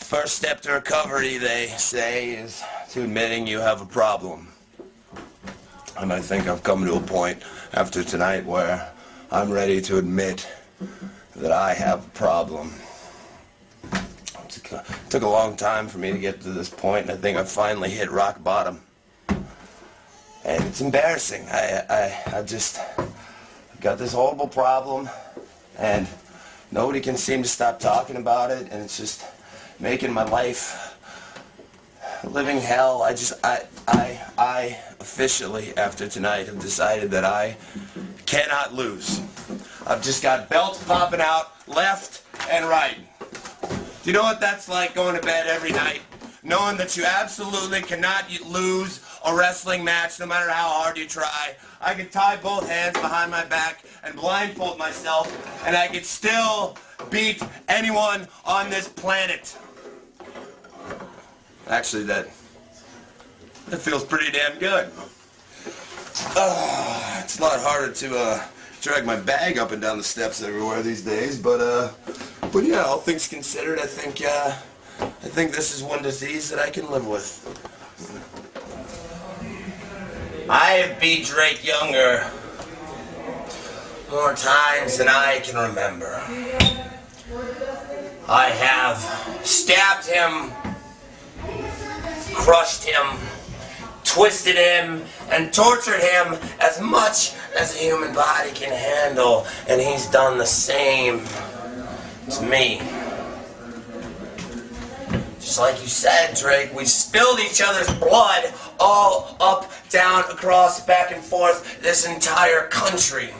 first step to recovery, they say, is to admitting you have a problem. And I think I've come to a point after tonight where I'm ready to admit that I have a problem. It took a long time for me to get to this point, and I think I've finally hit rock bottom. And it's embarrassing. I've just got this horrible problem, and nobody can seem to stop talking about it, and it's just making my life living hell. I officially, after tonight, have decided that I cannot lose. I've just got belts popping out left and right. Do you know what that's like, going to bed every night, knowing that you absolutely cannot lose a wrestling match no matter how hard you try? I could tie both hands behind my back and blindfold myself, and I could still beat anyone on this planet. Actually, that feels pretty damn good. It's a lot harder to drag my bag up and down the steps everywhere these days, but yeah, all things considered, I think this is one disease that I can live with. I have beat Drake Younger more times than I can remember. I have stabbed him, crushed him, twisted him, and tortured him as much as a human body can handle, and he's done the same to me. Just like you said, Drake, we spilled each other's blood all up, down, across, back and forth this entire country.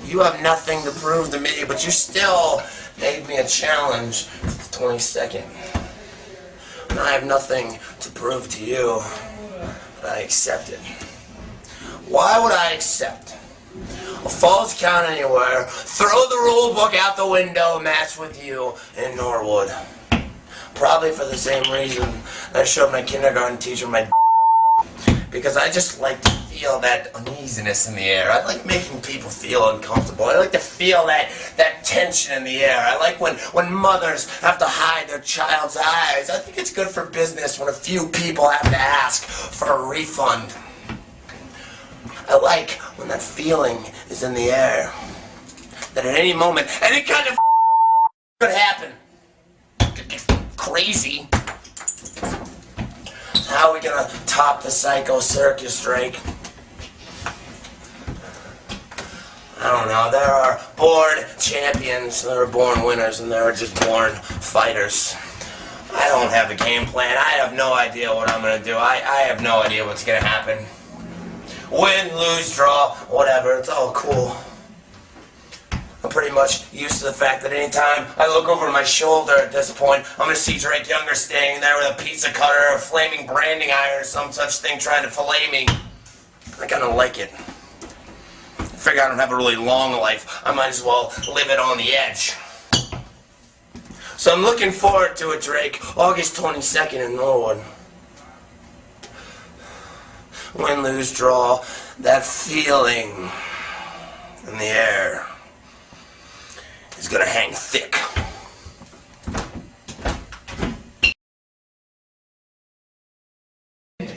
You have nothing to prove to me, but you still made me a challenge for the 22nd. And I have nothing to prove to you, but I accept it. Why would I accept a false count anywhere, throw the rule book out the window, match with you in Norwood? Probably for the same reason that I showed my kindergarten teacher my because I just like to feel that uneasiness in the air. I like making people feel uncomfortable. I like to feel that tension in the air. I like when mothers have to hide their child's eyes. I think it's good for business when a few people have to ask for a refund. I like when that feeling is in the air. That at any moment, any kind of could happen. Could get crazy. How are we gonna top the Psycho Circus, Drake? I don't know. There are born champions, there are born winners, and there are just born fighters. I don't have a game plan. I have no idea what I'm gonna do. I have no idea what's gonna happen. Win, lose, draw, whatever. It's all cool. I'm pretty much used to the fact that anytime I look over my shoulder at this point, I'm going to see Drake Younger standing there with a pizza cutter, a flaming branding iron, or some such thing trying to fillet me. I kind of like it. I figure I don't have a really long life. I might as well live it on the edge. So I'm looking forward to it, Drake. August 22nd in Norwood. Win, lose, draw. That feeling in the air is gonna hang thick.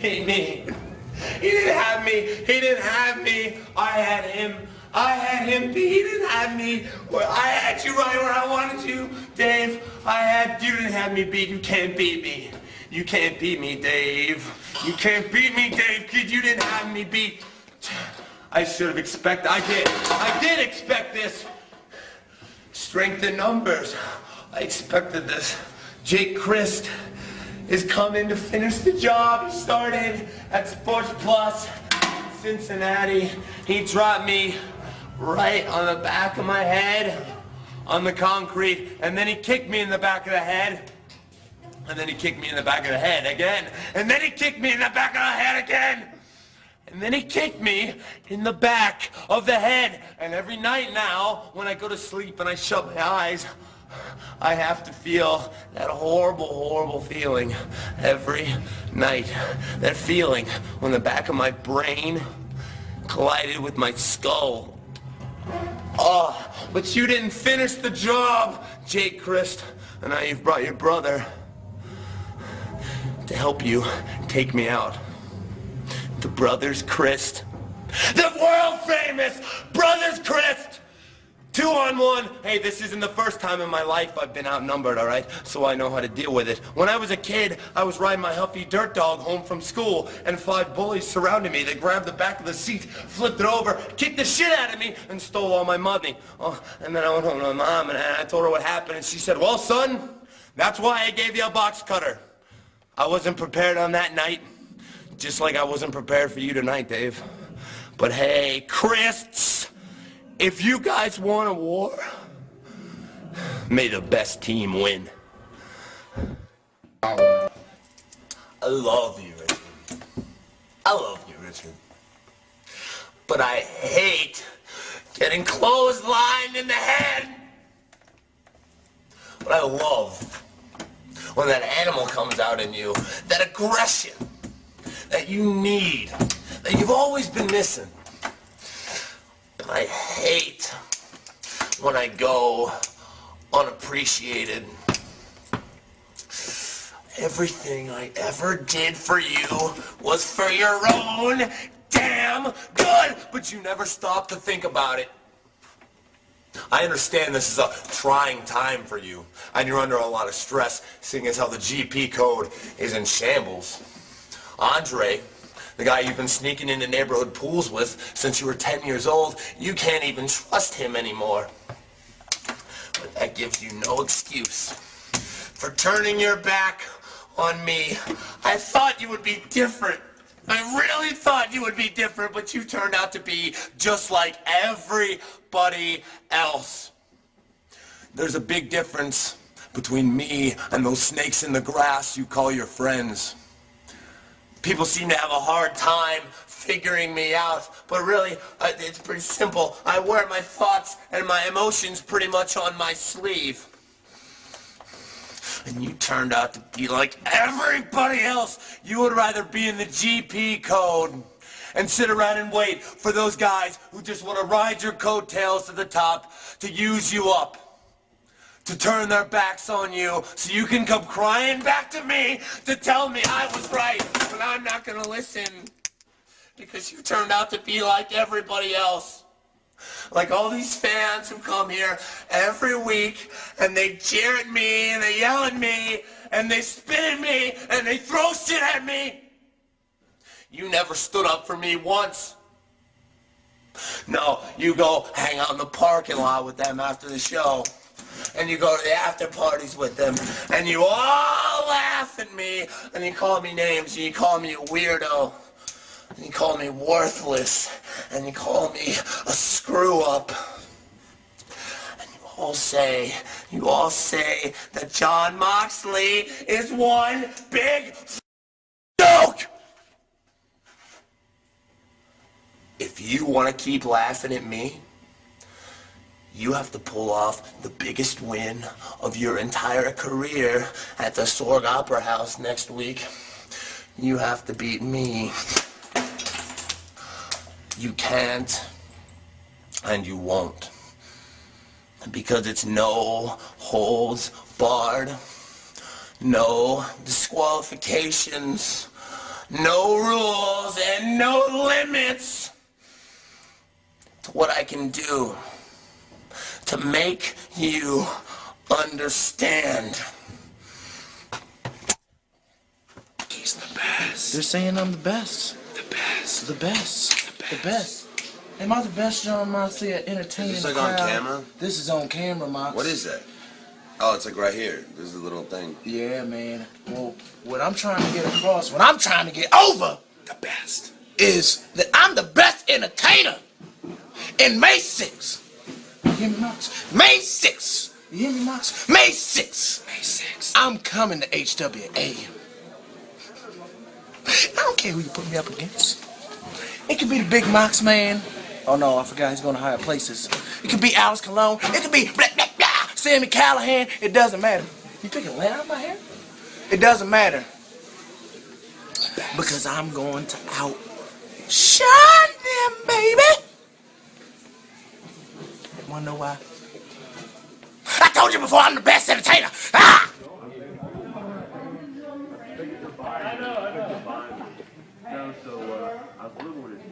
Me. He didn't have me. He didn't have me. I had him. I had him. He didn't have me. I had you right where I wanted you, Dave. You didn't have me beat. You can't beat me. You can't beat me, Dave. You can't beat me, Dave, because you didn't have me beat. I should have expected. I did expect this. Strength in numbers. I expected this. Jake Christ is coming to finish the job he started at Sports Plus, Cincinnati. He dropped me right on the back of my head on the concrete, and then he kicked me in the back of the head, and then he kicked me in the back of the head again, and then he kicked me in the back of the head again. And then he kicked me in the back of the head. And every night now, when I go to sleep and I shut my eyes, I have to feel that horrible, horrible feeling every night. That feeling when the back of my brain collided with my skull. Oh, Oh, but you didn't finish the job, Jake Christ. And now you've brought your brother to help you take me out. The Brothers Christ. The world-famous Brothers Christ! 2-on-1. Hey, this isn't the first time in my life I've been outnumbered, all right? So I know how to deal with it. When I was a kid, I was riding my Huffy dirt dog home from school, and 5 bullies surrounded me. They grabbed the back of the seat, flipped it over, kicked the shit out of me, and stole all my money. Oh, and then I went home to my mom, and I told her what happened, and she said, well, son, that's why I gave you a box cutter. I wasn't prepared on that night, just like I wasn't prepared for you tonight, Dave. But hey, Christs, if you guys want a war, may the best team win. I love you, Richard. I love you, Richard. But I hate getting clotheslined in the head. But I love when that animal comes out in you, that aggression that you need, that you've always been missing. But I hate when I go unappreciated. Everything I ever did for you was for your own damn good, but you never stopped to think about it. I understand this is a trying time for you, and you're under a lot of stress, seeing as how the GP code is in shambles. Andre, the guy you've been sneaking into neighborhood pools with since you were 10 years old, you can't even trust him anymore. But that gives you no excuse for turning your back on me. I thought you would be different. I really thought you would be different, but you turned out to be just like everybody else. There's a big difference between me and those snakes in the grass you call your friends. People seem to have a hard time figuring me out, but really, it's pretty simple. I wear my thoughts and my emotions pretty much on my sleeve. And you turned out to be like everybody else. You would rather be in the GP code and sit around and wait for those guys who just want to ride your coattails to the top, to use you up, to turn their backs on you so you can come crying back to me to tell me I was right, but I'm not going to listen because you turned out to be like everybody else. Like all these fans who come here every week and they cheer at me and they yell at me and they spit at me and they throw shit at me. You never stood up for me once. No, you go hang out in the parking lot with them after the show. And you go to the after parties with them, and you all laugh at me, and you call me names, and you call me a weirdo, and you call me worthless, and you call me a screw-up. And you all say that Jon Moxley is one big joke. If you want to keep laughing at me, you have to pull off the biggest win of your entire career at the Sorg Opera House next week. You have to beat me. You can't, and you won't. Because it's no holds barred, no disqualifications, no rules, and no limits to what I can do to make you understand. He's the best. They're saying I'm the best. The best. The best. The best. The best. Am I the best Jon Moxley at entertaining Is this the like on crowd? camera? This is on camera, Mox. What is that? Oh, it's like right here. This is a little thing. Yeah, man. Well, what I'm trying to get across, what I'm trying to get over, The best. is that I'm the best entertainer in May 6th. You hear me, Mox? May 6th. You hear me, Mox? May 6th. May 6th. I'm coming to HWA. I don't care who you put me up against. It could be the Big Mox Man. Oh no, I forgot he's going to higher places. It could be Alice Cologne. It could be blah, blah, blah, Sammy Callahan. It doesn't matter. You picking land out my hair? It doesn't matter. Because I'm going to outshine them, baby. Wanna know why? I told you before, I'm the best entertainer. Ah! No, so I was living with his